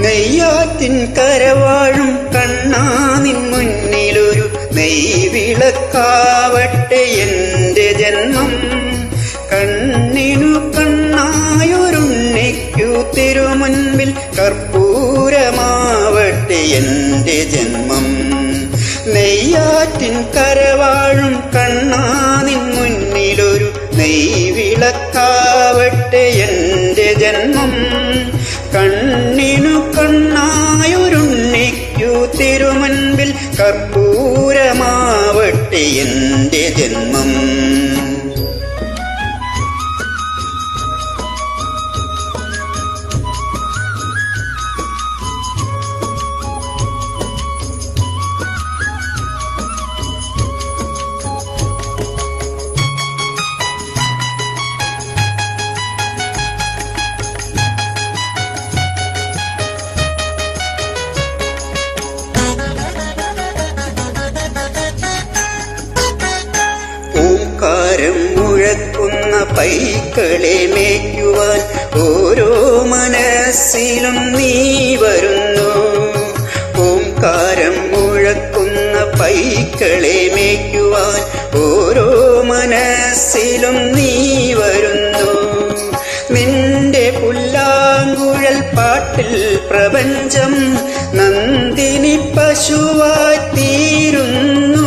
നെയ്യാറ്റിൻ കരവാഴും കണ്ണാ നിൻ മുന്നിലൊരു നെയ്വിളക്കാവട്ടെ എന്റെ ജന്മം. കണ്ണിനു കണ്ണായൊരുണ്ണിക്കു തിരുമുൻപിൽ കർപ്പൂരമാവട്ടെ എന്റെ ജന്മം. നെയ്യാറ്റിൻ കരവാഴും കണ്ണാ നിൻ മുന്നിലൊരു നെയ്വിളക്കാവട്ടെ എന്റെ ജന്മം. കണ്ണിനു കണ്ണായൊരുണ്ണിക്കു തിരുമുൻപിൽ കർപ്പൂരമാവട്ടെ എന്റെ ജന്മം. ഓംകാരം മുഴക്കുന്ന പൈക്കളെ മേയ്ക്കുവാൻ ഓരോ മനസ്സിലും നീ വരുന്നു. ഓംകാരം മുഴക്കുന്ന പൈക്കളെ മേയ്ക്കുവാൻ ഓരോ മനസ്സിലും നീ വരുന്നു. നിന്റെ പുല്ലാങ്കുഴൽ പാട്ടിൽ പ്രപഞ്ചം നന്ദിനി പശുവായി തീരുന്നു.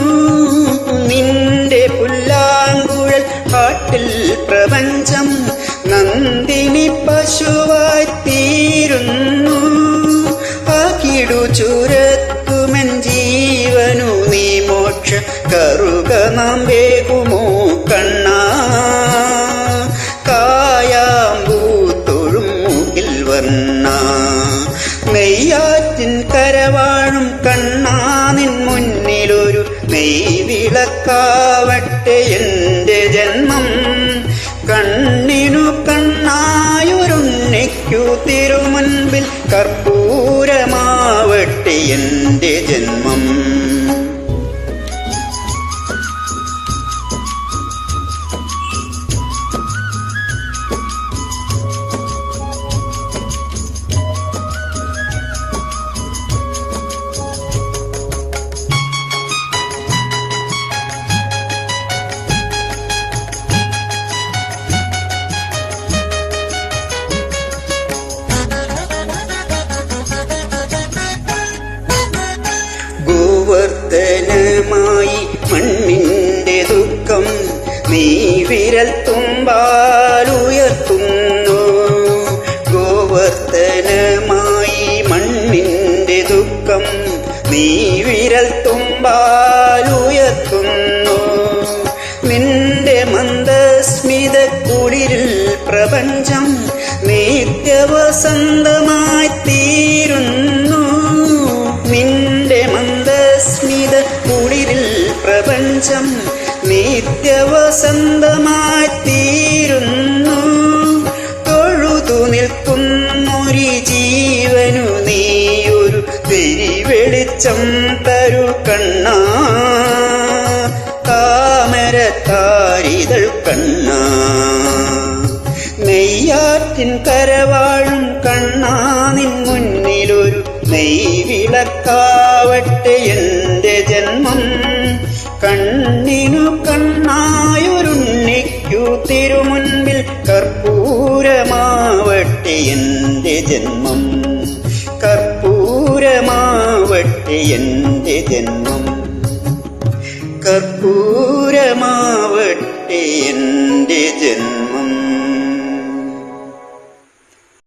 നിന്റെ പുല്ലാങ്കുഴൽ പാട്ടിൽ പ്രപഞ്ചം നന്ദിനി പശുവായി തീരുന്നു. അകിടു ചുരത്തുമെൻ ജീവനു നീ മോക്ഷ കറുക നാം വേകുമോ കണ്ണാ. കായാമ്പൂത്തൊഴും മുകിൽ വർണ്ണ നെയ്യാറ്റിൻ കരവാഴും കണ്ണാ നിൻ മുന്നിലൊരു നെയ്വിളക്കാവട്ടെ എന്റെ ജന്മം. കണ്ണിനു കണ്ണായൊരുണ്ണിക്കു തിരുമുൻപിൽ കർപ്പൂരമാവട്ടെ എന്റെ ജന്മം. ഗോവർദ്ധനമായി മണ്ണിന്റെ ദുഃഖം നീ വിരൽ തുമ്പാലുയർത്തുന്നു. ഗോവർദ്ധനമായി മണ്ണിന്റെ ദുഃഖം നീ വിരൽ തുമ്പാലുയർത്തുന്നു. നിന്റെ മന്ദസ്മിത കുളിരിൽ പ്രപഞ്ചം നിത്യവസന്തമായി തീരുന്നു. നിന്റെ മന്ദസ്മിത കുളിരിൽ പ്രപഞ്ചം നിത്യവസന്തമായി തീരുന്നു. തൊഴുതു നിൽക്കുന്നൊരു ജീവനു നീയൊരു തിരിവെളിച്ചം തരു കണ്ണാ. താമരത്താരിതൾ കണ്ണാ നെയ്യാറ്റിൻ കരവാഴും കണ്ണാ നിൻ മുന്നിലൊരു നെയ്വിളക്കാവട്ടെ എന്റെ ജന്മം. കണ്ണിനു കണ്ണായൊരുണ്ണിക്കു തിരുമുൻപിൽ കർപ്പൂരമാവട്ടെ എന്റെ ജന്മം. കർപ്പൂരമാവട്ടെ എന്റെ ജന്മം. കർപ്പൂരമാവട്ടെ എന്റെ ജന്മം.